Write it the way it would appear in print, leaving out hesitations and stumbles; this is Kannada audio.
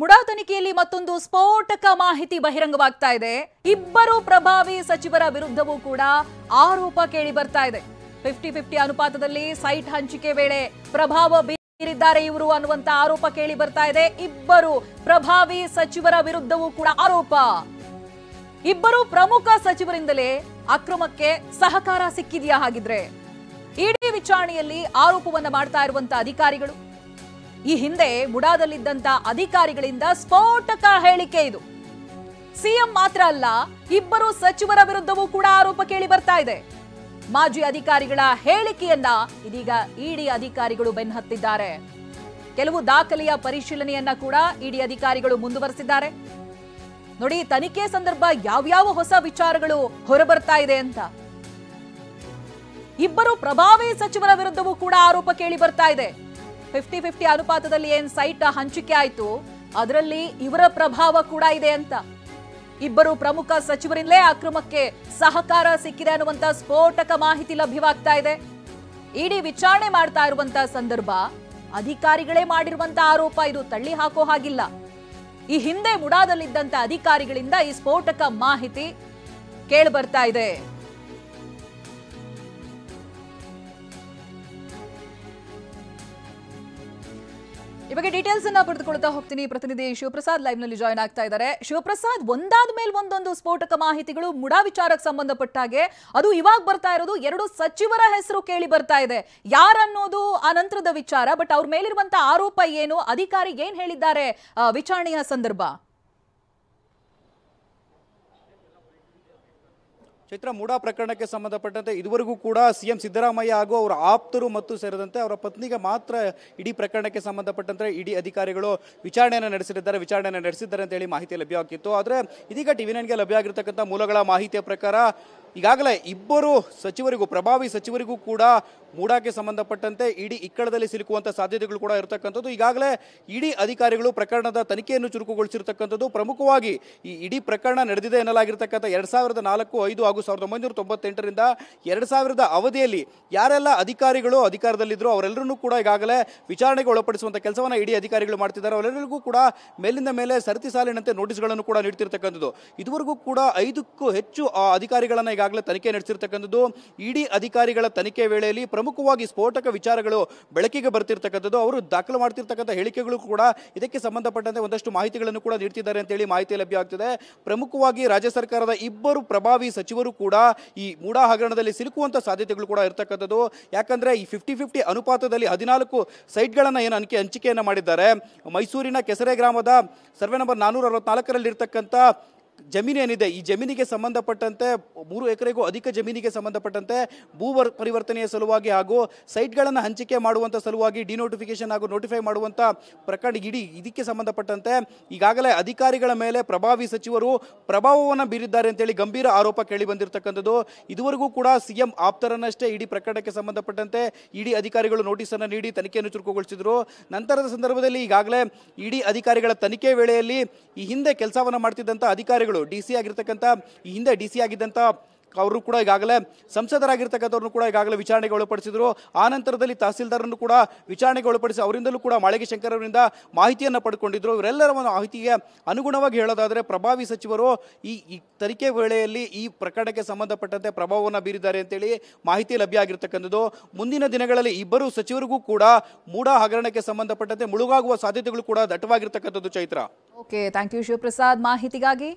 ಮುಡಾ ತನಿಖೆಯಲ್ಲಿ ಮತ್ತೊಂದು ಸ್ಫೋಟಕ ಮಾಹಿತಿ ಬಹಿರಂಗವಾಗ್ತಾ ಇದೆ. ಇಬ್ಬರು ಪ್ರಭಾವಿ ಸಚಿವರ ವಿರುದ್ಧವೂ ಕೂಡ ಆರೋಪ ಕೇಳಿ ಬರ್ತಾ ಇದೆ. 50-50 ಅನುಪಾತದಲ್ಲಿ ಸೈಟ್ ಹಂಚಿಕೆ ವೇಳೆ ಪ್ರಭಾವ ಬೀರಿದ್ದಾರೆ ಇವರು ಅನ್ನುವಂತ ಆರೋಪ ಕೇಳಿ ಬರ್ತಾ ಇದೆ. ಇಬ್ಬರು ಪ್ರಭಾವಿ ಸಚಿವರ ವಿರುದ್ಧವೂ ಕೂಡ ಆರೋಪ. ಇಬ್ಬರು ಪ್ರಮುಖ ಸಚಿವರಿಂದಲೇ ಅಕ್ರಮಕ್ಕೆ ಸಹಕಾರ ಸಿಕ್ಕಿದೆಯಾ? ಹಾಗಿದ್ರೆ ಇಡಿ ವಿಚಾರಣೆಯಲ್ಲಿ ಆರೋಪವನ್ನ ಮಾಡ್ತಾ ಇರುವಂತ ಅಧಿಕಾರಿಗಳು, ಈ ಹಿಂದೆ ಮುಡಾದಲ್ಲಿದ್ದಂತ ಅಧಿಕಾರಿಗಳಿಂದ ಸ್ಫೋಟಕ ಹೇಳಿಕೆ ಇದು. ಸಿಎಂ ಮಾತ್ರ ಅಲ್ಲ, ಇಬ್ಬರು ಸಚಿವರ ವಿರುದ್ಧವೂ ಕೂಡ ಆರೋಪ ಕೇಳಿ ಬರ್ತಾ ಇದೆ. ಮಾಜಿ ಅಧಿಕಾರಿಗಳ ಹೇಳಿಕೆಯನ್ನ ಇದೀಗ ಇಡಿ ಅಧಿಕಾರಿಗಳು ಬೆನ್ನಹತ್ತಿದ್ದಾರೆ. ಕೆಲವು ದಾಖಲೆಯ ಪರಿಶೀಲನೆಯನ್ನ ಕೂಡ ಇಡಿ ಅಧಿಕಾರಿಗಳು ಮುಂದುವರೆಸಿದ್ದಾರೆ. ನೋಡಿ, ತನಿಖೆ ಸಂದರ್ಭ ಯಾವ್ಯಾವ ಹೊಸ ವಿಚಾರಗಳು ಹೊರಬರ್ತಾ ಇದೆ ಅಂತ. ಇಬ್ಬರು ಪ್ರಭಾವಿ ಸಚಿವರ ವಿರುದ್ಧವೂ ಕೂಡ ಆರೋಪ ಕೇಳಿ ಬರ್ತಾ ಇದೆ. 50-50 ಅನುಪಾತದಲ್ಲಿ ಏನ್ ಸೈಟ್ ಹಂಚಿಕೆ ಆಯ್ತು, ಅದರಲ್ಲಿ ಇವರ ಪ್ರಭಾವ ಕೂಡ ಇದೆ ಅಂತ. ಇಬ್ಬರು ಪ್ರಮುಖ ಸಚಿವರಿಂದಲೇ ಅಕ್ರಮಕ್ಕೆ ಸಹಕಾರ ಸಿಕ್ಕಿದೆ ಅನ್ನುವಂತ ಸ್ಫೋಟಕ ಮಾಹಿತಿ ಲಭ್ಯವಾಗ್ತಾ ಇದೆ. ಇಡಿ ವಿಚಾರಣೆ ಮಾಡ್ತಾ ಇರುವಂತ ಸಂದರ್ಭ ಅಧಿಕಾರಿಗಳೇ ಮಾಡಿರುವಂತ ಆರೋಪ, ಇದು ತಳ್ಳಿ ಹಾಕೋ ಹಾಗಿಲ್ಲ. ಈ ಹಿಂದೆ ಮುಡಾದಲ್ಲಿದ್ದಂತ ಅಧಿಕಾರಿಗಳಿಂದ ಈ ಸ್ಫೋಟಕ ಮಾಹಿತಿ ಕೇಳಿ ಬರ್ತಾ ಇದೆ. ಈ ಬಗ್ಗೆ ಡೀಟೇಲ್ಸ್ ಅನ್ನ ಪಡೆದುಕೊಳ್ತಾ ಹೋಗ್ತೀನಿ. ಪ್ರತಿನಿಧಿ ಶಿವಪ್ರಸಾದ್ ಲೈವ್ ನಲ್ಲಿ ಜಾಯ್ನ್ ಆಗ್ತಾ ಇದ್ದಾರೆ. ಶಿವಪ್ರಸಾದ್, ಒಂದಾದ ಮೇಲೆ ಒಂದೊಂದು ಸ್ಫೋಟಕ ಮಾಹಿತಿಗಳು ಮುಡಾ ವಿಚಾರಕ್ಕೆ ಸಂಬಂಧಪಟ್ಟ ಹಾಗೆ, ಅದು ಇವಾಗ ಬರ್ತಾ ಇರೋದು ಎರಡು ಸಚಿವರ ಹೆಸರು ಕೇಳಿ ಬರ್ತಾ ಇದೆ. ಯಾರನ್ನೋದು ಅನಂತರದ ವಿಚಾರ, ಬಟ್ ಅವ್ರ ಮೇಲಿರುವಂತ ಆರೋಪ ಏನು, ಅಧಿಕಾರಿ ಏನ್ ಹೇಳಿದ್ದಾರೆ ವಿಚಾರಣೆಯ ಸಂದರ್ಭ? ಚೈತ್ರ, ಮುಡಾ ಪ್ರಕರಣಕ್ಕೆ ಸಂಬಂಧಪಟ್ಟಂತೆ ಇದುವರೆಗೂ ಕೂಡ ಸಿಎಂ ಸಿದ್ದರಾಮಯ್ಯ ಹಾಗೂ ಅವರ ಆಪ್ತರು ಮತ್ತು ಸೇರಿದಂತೆ ಅವರ ಪತ್ನಿಗೆ ಮಾತ್ರ ಇಡೀ ಪ್ರಕರಣಕ್ಕೆ ಸಂಬಂಧಪಟ್ಟಂತೆ ಇಡಿ ಅಧಿಕಾರಿಗಳು ವಿಚಾರಣೆಯನ್ನು ನಡೆಸಿದ್ದಾರೆ ಅಂತ ಹೇಳಿ ಮಾಹಿತಿ ಲಭ್ಯವಾಗಿತ್ತು. ಆದರೆ ಇದೀಗ ಟಿವಿ9ಗೆ ಲಭ್ಯ ಆಗಿರ್ತಕ್ಕಂಥ ಮೂಲಗಳ ಮಾಹಿತಿಯ ಪ್ರಕಾರ ಈಗಾಗಲೇ ಇಬ್ಬರು ಸಚಿವರಿಗೂ, ಪ್ರಭಾವಿ ಸಚಿವರಿಗೂ ಕೂಡ ಮುಡಾಕ್ಕೆ ಸಂಬಂಧಪಟ್ಟಂತೆ ಇಡಿ ಇಕ್ಕಳದಲ್ಲಿ ಸಿಲುಕುವಂತ ಸಾಧ್ಯತೆಗಳು ಕೂಡ ಇರತಕ್ಕಂಥದ್ದು. ಈಗಾಗಲೇ ಇಡಿ ಅಧಿಕಾರಿಗಳು ಪ್ರಕರಣದ ತನಿಖೆಯನ್ನು ಚುರುಕುಗೊಳಿಸಿರ್ತಕ್ಕಂಥದ್ದು. ಪ್ರಮುಖವಾಗಿ ಈ ಇಡೀ ಪ್ರಕರಣ ನಡೆದಿದೆ ಎನ್ನಲಾಗಿರ್ತಕ್ಕಂಥ 2004, 5 ಹಾಗೂ 1998ರಿಂದ 2000 ಅವಧಿಯಲ್ಲಿ ಯಾರೆಲ್ಲ ಅಧಿಕಾರಿಗಳು ಅಧಿಕಾರದಲ್ಲಿದ್ದರು ಅವರೆಲ್ಲರೂ ಕೂಡ ಈಗಾಗಲೇ ವಿಚಾರಣೆಗೆ ಒಳಪಡಿಸುವಂಥ ಕೆಲಸವನ್ನು ಇಡಿ ಅಧಿಕಾರಿಗಳು ಮಾಡ್ತಿದ್ದಾರೆ. ಅವರೆಲ್ಲರಿಗೂ ಕೂಡ ಮೇಲಿಂದ ಮೇಲೆ ಸರತಿ ಸಾಲಿನಂತೆ ನೋಟಿಸ್ಗಳನ್ನು ಕೂಡ ನೀಡ್ತಿರ್ತಕ್ಕಂಥದ್ದು. ಇದುವರೆಗೂ ಕೂಡ 5ಕ್ಕೂ ಹೆಚ್ಚು ಅಧಿಕಾರಿಗಳನ್ನು ಈಗಾಗಲೇ ತನಿಖೆ ನಡೆಸಿರ್ತಕ್ಕಂಥದ್ದು. ಇಡಿ ಅಧಿಕಾರಿಗಳ ತನಿಖೆ ವೇಳೆಯಲ್ಲಿ ಪ್ರಮುಖವಾಗಿ ಸ್ಫೋಟಕ ವಿಚಾರಗಳು ಬೆಳಕಿಗೆ ಬರ್ತಿರ್ತಕ್ಕಂಥದ್ದು. ಅವರು ದಾಖಲು ಮಾಡ್ತಿರ್ತಕ್ಕಂಥ ಹೇಳಿಕೆಗಳು ಕೂಡ ಇದಕ್ಕೆ ಸಂಬಂಧಪಟ್ಟಂತೆ ಒಂದಷ್ಟು ಮಾಹಿತಿಗಳನ್ನು ಕೂಡ ನೀಡ್ತಿದ್ದಾರೆ ಅಂತೇಳಿ ಮಾಹಿತಿ ಲಭ್ಯ ಆಗ್ತಿದೆ. ಪ್ರಮುಖವಾಗಿ ರಾಜ್ಯ ಸರ್ಕಾರದ ಇಬ್ಬರು ಪ್ರಭಾವಿ ಸಚಿವರು ಕೂಡ ಈ ಮುಡಾ ಹಗರಣದಲ್ಲಿ ಸಿಲುಕುವಂತ ಸಾಧ್ಯತೆಗಳು ಕೂಡ ಇರತಕ್ಕಂಥದ್ದು. ಯಾಕಂದ್ರೆ ಈ 50-50 ಅನುಪಾತದಲ್ಲಿ 14 ಸೈಟ್ಗಳನ್ನು ಏನು ಹಂಚಿಕೆಯನ್ನು ಮಾಡಿದ್ದಾರೆ. ಮೈಸೂರಿನ ಕೆಸರೆ ಗ್ರಾಮದ ಸರ್ವೆ ನಂಬರ್ 464ರಲ್ಲಿ ಇರ್ತಕ್ಕಂಥ ಜಮೀನೇನಿದೆ, ಈ ಜಮೀನಿಗೆ ಸಂಬಂಧಪಟ್ಟಂತೆ 3 ಎಕರೆಗೂ ಅಧಿಕ ಜಮೀನಿಗೆ ಸಂಬಂಧಪಟ್ಟಂತೆ ಭೂ ಪರಿವರ್ತನೆಯ ಸಲುವಾಗಿ ಹಾಗೂ ಸೈಟ್ಗಳನ್ನು ಹಂಚಿಕೆ ಮಾಡುವಂಥ ಸಲುವಾಗಿ ಡಿನೋಟಿಫಿಕೇಶನ್ ಹಾಗೂ ನೋಟಿಫೈ ಮಾಡುವಂಥ ಪ್ರಕರಣ ಇಡೀ ಇದಕ್ಕೆ ಸಂಬಂಧಪಟ್ಟಂತೆ ಈಗಾಗಲೇ ಅಧಿಕಾರಿಗಳ ಮೇಲೆ ಪ್ರಭಾವಿ ಸಚಿವರು ಪ್ರಭಾವವನ್ನು ಬೀರಿದ್ದಾರೆ ಅಂತೇಳಿ ಗಂಭೀರ ಆರೋಪ ಕೇಳಿ ಬಂದಿರತಕ್ಕಂಥದ್ದು. ಇದುವರೆಗೂ ಕೂಡ ಸಿಎಂ ಆಪ್ತರನ್ನಷ್ಟೇ ಇಡೀ ಪ್ರಕರಣಕ್ಕೆ ಸಂಬಂಧಪಟ್ಟಂತೆ ಇಡಿ ಅಧಿಕಾರಿಗಳು ನೋಟಿಸನ್ನು ನೀಡಿ ತನಿಖೆಯನ್ನು ಚುರುಕುಗೊಳಿಸಿದ್ರು. ನಂತರದ ಸಂದರ್ಭದಲ್ಲಿ ಈಗಾಗಲೇ ಇಡಿ ಅಧಿಕಾರಿಗಳ ತನಿಖೆ ವೇಳೆಯಲ್ಲಿ ಈ ಹಿಂದೆ ಕೆಲಸವನ್ನು ಮಾಡ್ತಿದ್ದಂಥ ಅಧಿಕಾರಿಗಳು ಡಿಸಿ ಆಗಿರ್ತಕ್ಕಂಥ, ಈ ಹಿಂದೆ ಡಿಸಿ ಆಗಿದ್ದಂಥ ಅವರು ಕೂಡ ಈಗಾಗಲೇ ಸಂಸದರಾಗಿರ್ತಕ್ಕಂಥವ್ರನ್ನು ಕೂಡ ಈಗಾಗಲೇ ವಿಚಾರಣೆಗೆ ಒಳಪಡಿಸಿದ್ರು. ಆ ನಂತರದಲ್ಲಿ ತಹಸೀಲ್ದಾರನ್ನು ಕೂಡ ವಿಚಾರಣೆಗೆ ಒಳಪಡಿಸಿ ಅವರಿಂದಲೂ ಕೂಡ ಮಾಳಿಗೆ ಶಂಕರ್ ಅವರಿಂದ ಮಾಹಿತಿಯನ್ನು ಪಡ್ಕೊಂಡಿದ್ರು. ಇವರೆಲ್ಲರ ಒಂದು ಮಾಹಿತಿಗೆ ಅನುಗುಣವಾಗಿ ಹೇಳೋದಾದರೆ ಪ್ರಭಾವಿ ಸಚಿವರು ಈ ತನಿಖೆ ವೇಳೆಯಲ್ಲಿ ಈ ಪ್ರಕರಣಕ್ಕೆ ಸಂಬಂಧಪಟ್ಟಂತೆ ಪ್ರಭಾವವನ್ನು ಬೀರಿದ್ದಾರೆ ಅಂತೇಳಿ ಮಾಹಿತಿ ಲಭ್ಯ ಆಗಿರ್ತಕ್ಕಂಥದ್ದು. ಮುಂದಿನ ದಿನಗಳಲ್ಲಿ ಇಬ್ಬರು ಸಚಿವರಿಗೂ ಕೂಡ ಮುಡಾ ಹಗರಣಕ್ಕೆ ಸಂಬಂಧಪಟ್ಟಂತೆ ಮುಳುಗಾಗುವ ಸಾಧ್ಯತೆಗಳು ಕೂಡ ದಟ್ಟವಾಗಿರ್ತಕ್ಕಂಥದ್ದು. Chaitra, okay, thank you Shivaprasad ಮಾಹಿತಿಗಾಗಿ.